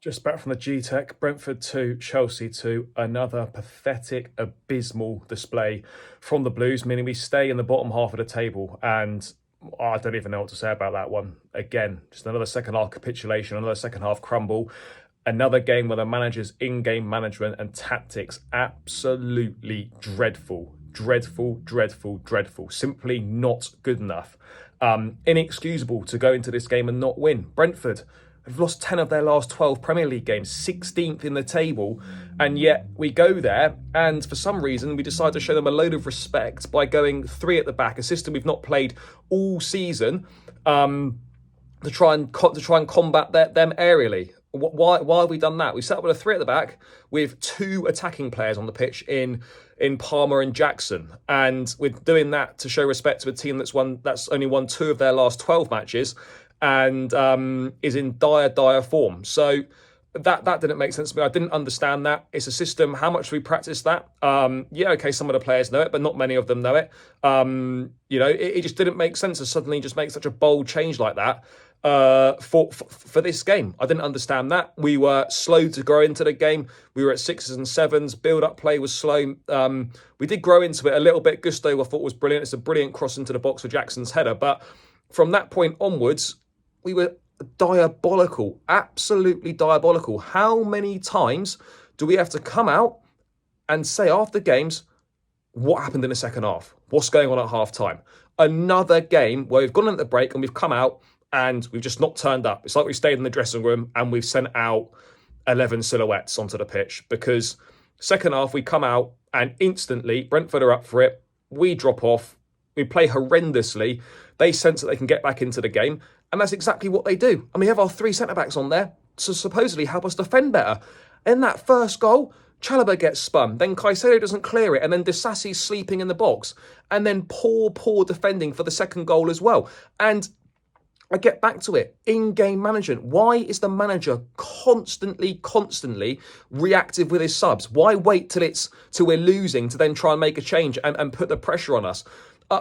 Just back from the G-Tech, Brentford 2, Chelsea 2, another pathetic, abysmal display from the Blues, meaning we stay in the bottom half of the table. And I don't even know what to say about that one. Again, just another second half capitulation, another second half crumble. Another game where the manager's in-game management and tactics absolutely dreadful. Dreadful, dreadful, dreadful. Simply not good enough. Inexcusable to go into this game and not win. Brentford have lost 10 of their last 12 Premier League games, 16th in the table, and yet we go there and for some reason we decide to show them a load of respect by going three at the back, a system we've not played all season, to try and combat them aerially. Why have we done that? We set up with a three at the back with two attacking players on the pitch in Palmer and Jackson, and we're doing that to show respect to a team that's only won 2 of their last 12 matches and is in dire form. So that didn't make sense to me. I didn't understand that. It's a system. How much do we practice that? Yeah, okay, some of the players know it, but not many of them know it. It just didn't make sense to suddenly just make such a bold change like that. For this game, I didn't understand that. We were slow to grow into the game. We were at 6s and 7s. Build-up play was slow. We did grow into it a little bit. Gusto, I thought, was brilliant. It's a brilliant cross into the box for Jackson's header. But from that point onwards, we were diabolical. Absolutely diabolical. How many times do we have to come out and say after games, what happened in the second half? What's going on at half-time? Another game where we've gone into the break and we've come out and we've just not turned up. It's like we stayed in the dressing room and we've sent out 11 silhouettes onto the pitch, because second half we come out and instantly Brentford are up for it. We drop off. We play horrendously. They sense that they can get back into the game, and that's exactly what they do. And we have our 3 centre-backs on there to supposedly help us defend better. In that first goal, Chalobah gets spun, then Caicedo doesn't clear it, and then Disasi's sleeping in the box, and then poor defending for the second goal as well. And I get back to it. In-game management. Why is the manager constantly reactive with his subs? Why wait till we're losing to then try and make a change and put the pressure on us?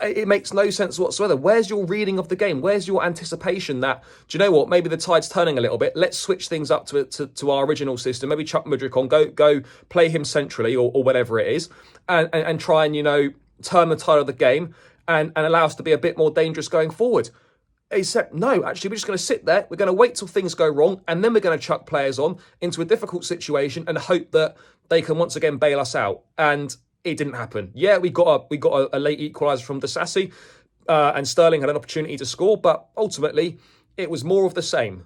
It makes no sense whatsoever. Where's your reading of the game? Where's your anticipation that, do you know what, maybe the tide's turning a little bit. Let's switch things up to our original system. Maybe chuck Mudryk on, go play him centrally or whatever it is, and try and, turn the tide of the game and allow us to be a bit more dangerous going forward. Except, no, actually, we're just going to sit there. We're going to wait till things go wrong, and then we're going to chuck players on into a difficult situation and hope that they can once again bail us out. And it didn't happen. Yeah, we got a late equaliser from Disasi, and Sterling had an opportunity to score, but ultimately it was more of the same,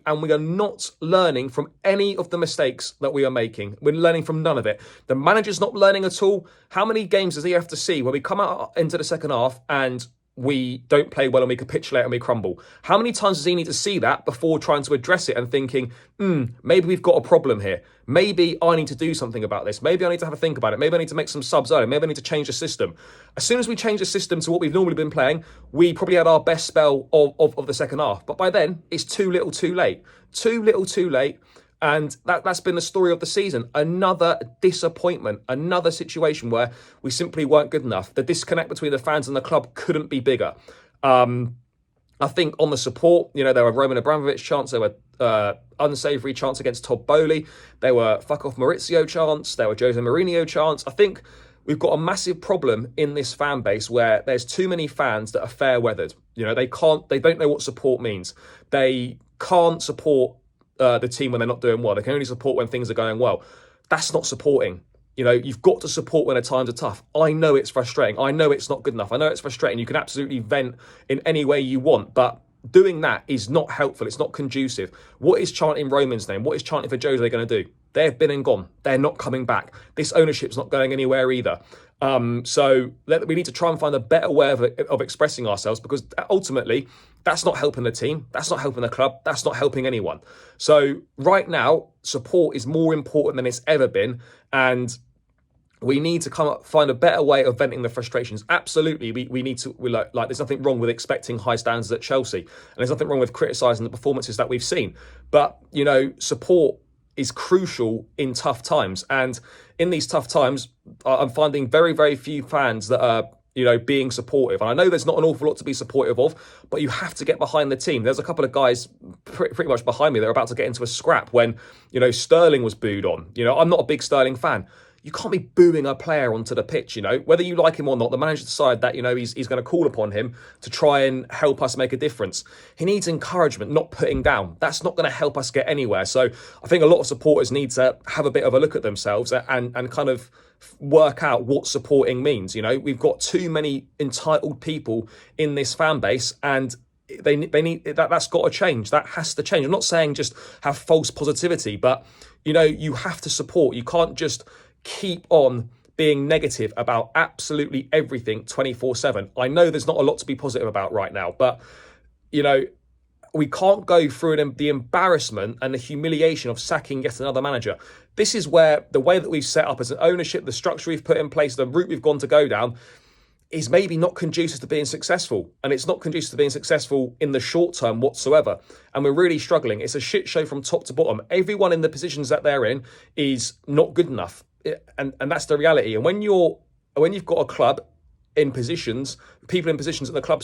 and we are not learning from any of the mistakes that we are making. We're learning from none of it. The manager's not learning at all. How many games does he have to see where we come out into the second half and we don't play well and we capitulate and we crumble? How many times does he need to see that before trying to address it and thinking, maybe we've got a problem here. Maybe I need to do something about this. Maybe I need to have a think about it. Maybe I need to make some subs early. Maybe I need to change the system. As soon as we change the system to what we've normally been playing, we probably had our best spell of the second half. But by then, it's too little too late. Too little too late. And that's been the story of the season. Another disappointment, another situation where we simply weren't good enough. The disconnect between the fans and the club couldn't be bigger. I think on the support, there were Roman Abramovich chants, there were unsavoury chants against Todd Bowley, there were fuck off Maurizio chants, there were Jose Mourinho chants. I think we've got a massive problem in this fan base where there's too many fans that are fair weathered. They don't know what support means. They can't support the team when they're not doing well. They can only support when things are going well. That's not supporting. You've got to support when the times are tough. I know it's frustrating. I know it's not good enough. I know it's frustrating. You can absolutely vent in any way you want, but doing that is not helpful. It's not conducive. What is chanting Roman's name? What is chanting for Jose going to do? They've been and gone. They're not coming back. This ownership's not going anywhere either. So we need to try and find a better way of expressing ourselves, because ultimately that's not helping the team. That's not helping the club. That's not helping anyone. So right now, support is more important than it's ever been. And we need to find a better way of venting the frustrations. Absolutely, we need to. There's nothing wrong with expecting high standards at Chelsea, and there's nothing wrong with criticising the performances that we've seen. But support is crucial in tough times, and in these tough times, I'm finding very, very few fans that are being supportive. And I know there's not an awful lot to be supportive of, but you have to get behind the team. There's a couple of guys pretty much behind me. They're about to get into a scrap when, Sterling was booed on. I'm not a big Sterling fan. You can't be booing a player onto the pitch, whether you like him or not. The manager decided that, he's going to call upon him to try and help us make a difference. He needs encouragement, not putting down. That's not going to help us get anywhere. So I think a lot of supporters need to have a bit of a look at themselves and kind of work out what supporting means. We've got too many entitled people in this fan base, and they need that's got to change. That has to change. I'm not saying just have false positivity, but you have to support. You can't just keep on being negative about absolutely everything 24/7. I know there's not a lot to be positive about right now, but we can't go through the embarrassment and the humiliation of sacking yet another manager. This is where the way that we've set up as an ownership, the structure we've put in place, the route we've gone to go down is maybe not conducive to being successful. And it's not conducive to being successful in the short term whatsoever. And we're really struggling. It's a shit show from top to bottom. Everyone in the positions that they're in is not good enough. And that's the reality. And when you've got a club in positions, people in positions at the club,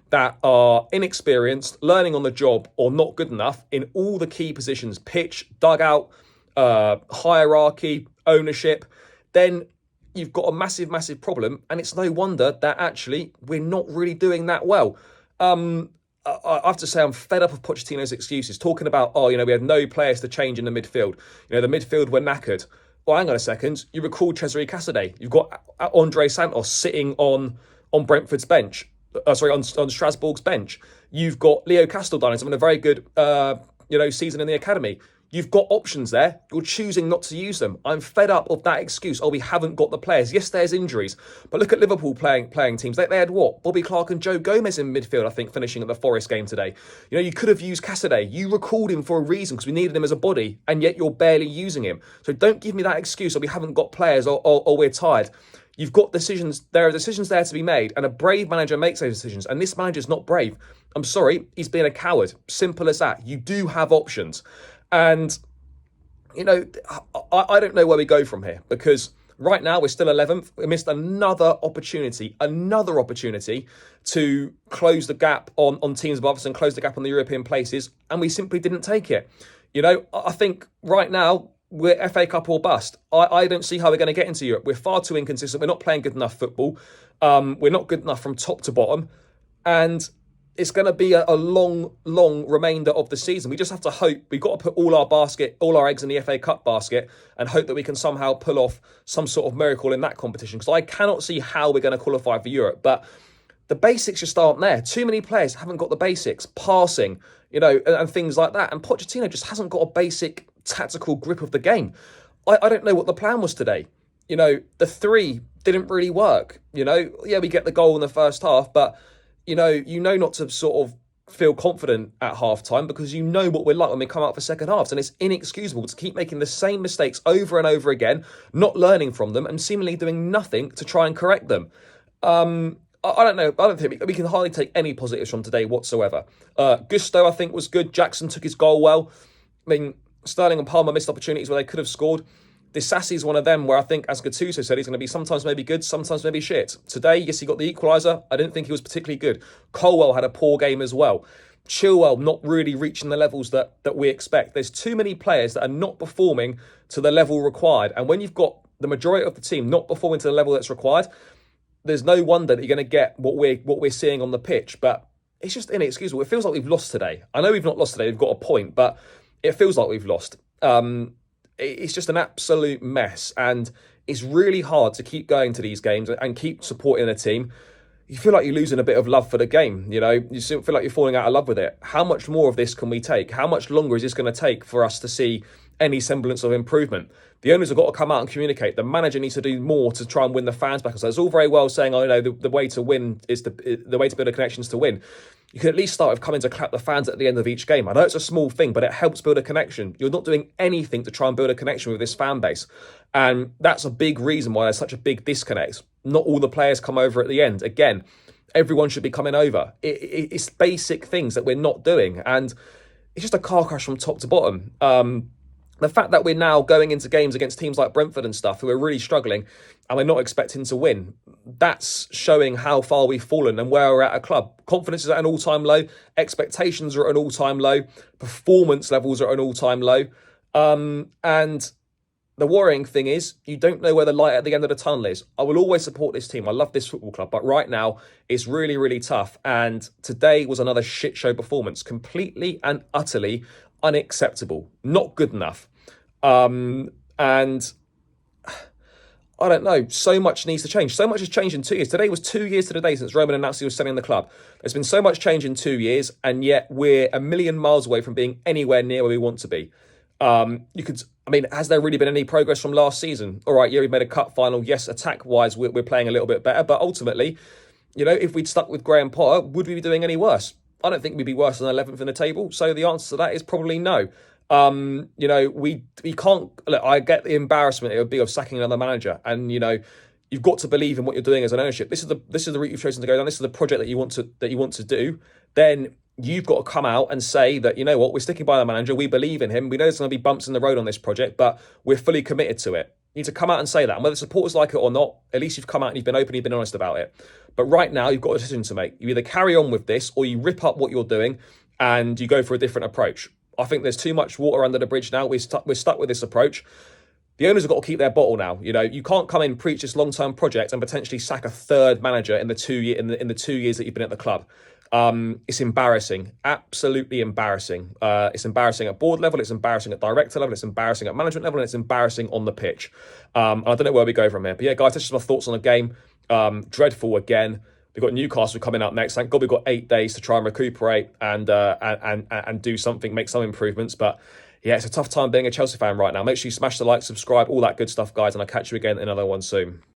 that are inexperienced, learning on the job, or not good enough in all the key positions, pitch, dugout, hierarchy, ownership, then you've got a massive, massive problem. And it's no wonder that actually we're not really doing that well. I have to say I'm fed up of Pochettino's excuses, talking about, we had no players to change in the midfield. The midfield were knackered. Well, hang on a second. You recall Cesare Casadei. You've got Andre Santos sitting on Brentford's bench. On Strasbourg's bench. You've got Leo Casteldanos having a very good, season in the academy. You've got options there. You're choosing not to use them. I'm fed up of that excuse. We haven't got the players. Yes, there's injuries. But look at Liverpool playing teams. They had what? Bobby Clark and Joe Gomez in midfield, I think, finishing at the Forest game today. You could have used Casadei. You recalled him for a reason because we needed him as a body, and yet you're barely using him. So don't give me that excuse, we haven't got players or we're tired. You've got decisions. There are decisions there to be made, and a brave manager makes those decisions. And this manager's not brave. I'm sorry, he's being a coward. Simple as that. You do have options. And, I don't know where we go from here, because right now we're still 11th. We missed another opportunity to close the gap on teams above us and close the gap on the European places, and we simply didn't take it. I think right now we're FA Cup or bust. I don't see how we're going to get into Europe. We're far too inconsistent. We're not playing good enough football. We're not good enough from top to bottom. And it's going to be a long, long remainder of the season. We just have to hope. We've got to put all our eggs in the FA Cup basket and hope that we can somehow pull off some sort of miracle in that competition. Because I cannot see how we're going to qualify for Europe. But the basics just aren't there. Too many players haven't got the basics, passing, and things like that. And Pochettino just hasn't got a basic tactical grip of the game. I don't know what the plan was today. The three didn't really work. We get the goal in the first half, but not to sort of feel confident at halftime because what we're like when we come out for second halves. And it's inexcusable to keep making the same mistakes over and over again, not learning from them and seemingly doing nothing to try and correct them. I don't know. I don't think we can hardly take any positives from today whatsoever. Gusto, I think, was good. Jackson took his goal well. Sterling and Palmer missed opportunities where they could have scored. Disassi is one of them where I think, as Gattuso said, he's going to be sometimes maybe good, sometimes maybe shit. Today, yes, he got the equaliser. I didn't think he was particularly good. Colwell had a poor game as well. Chilwell not really reaching the levels that we expect. There's too many players that are not performing to the level required. And when you've got the majority of the team not performing to the level that's required, there's no wonder that you're going to get what we're seeing on the pitch. But it's just inexcusable. It feels like we've lost today. I know we've not lost today. We've got a point, but it feels like we've lost. It's just an absolute mess, and it's really hard to keep going to these games and keep supporting a team. You feel like you're losing a bit of love for the game, you feel like you're falling out of love with it. How much more of this can we take? How much longer is this going to take for us to see any semblance of improvement? The owners have got to come out and communicate. The manager needs to do more to try and win the fans back. So it's all very well saying, the way to win is the way to build a connection is to win. You can at least start with coming to clap the fans at the end of each game. I know it's a small thing, but it helps build a connection. You're not doing anything to try and build a connection with this fan base. And that's a big reason why there's such a big disconnect. Not all the players come over at the end. Again, everyone should be coming over. It's basic things that we're not doing. And it's just a car crash from top to bottom. The fact that we're now going into games against teams like Brentford and stuff who are really struggling and we're not expecting to win, that's showing how far we've fallen and where we're at a club. Confidence is at an all-time low. Expectations are at an all-time low. Performance levels are at an all-time low. And the worrying thing is you don't know where the light at the end of the tunnel is. I will always support this team. I love this football club. But right now, it's really, really tough. And today was another shit show performance. Completely and utterly unacceptable. Not good enough. And I don't know. So much needs to change. So much has changed in 2 years. Today was 2 years to the day since Roman announced he was selling the club. There's been so much change in 2 years, and yet we're a million miles away from being anywhere near where we want to be. Has there really been any progress from last season? All right, yeah, we've made a cup final. Yes, attack-wise, we're playing a little bit better. But ultimately, if we'd stuck with Graham Potter, would we be doing any worse? I don't think we'd be worse than 11th in the table. So the answer to that is probably no. We can't. Look, I get the embarrassment it would be of sacking another manager, and you've got to believe in what you're doing as an ownership. This is the route you've chosen to go down. This is the project that you want to do. Then you've got to come out and say that, we're sticking by the manager. We believe in him. We know there's going to be bumps in the road on this project, but we're fully committed to it. You need to come out and say that. And whether supporters like it or not, at least you've come out and you've been open, you've been honest about it. But right now, you've got a decision to make. You either carry on with this or you rip up what you're doing and you go for a different approach. I think there's too much water under the bridge now. We're stuck with this approach. The owners have got to keep their bottle now. You can't come in, preach this long-term project and potentially sack a third manager in the 2 years that you've been at the club. It's embarrassing, absolutely embarrassing. It's embarrassing at board level, it's embarrassing at director level, it's embarrassing at management level, and it's embarrassing on the pitch. I don't know where we go from here. But yeah, guys, that's just my thoughts on the game. Dreadful again. We've got Newcastle coming up next. Thank God we've got 8 days to try and recuperate and do something, make some improvements. But yeah, it's a tough time being a Chelsea fan right now. Make sure you smash the like, subscribe, all that good stuff, guys, and I'll catch you again in another one soon.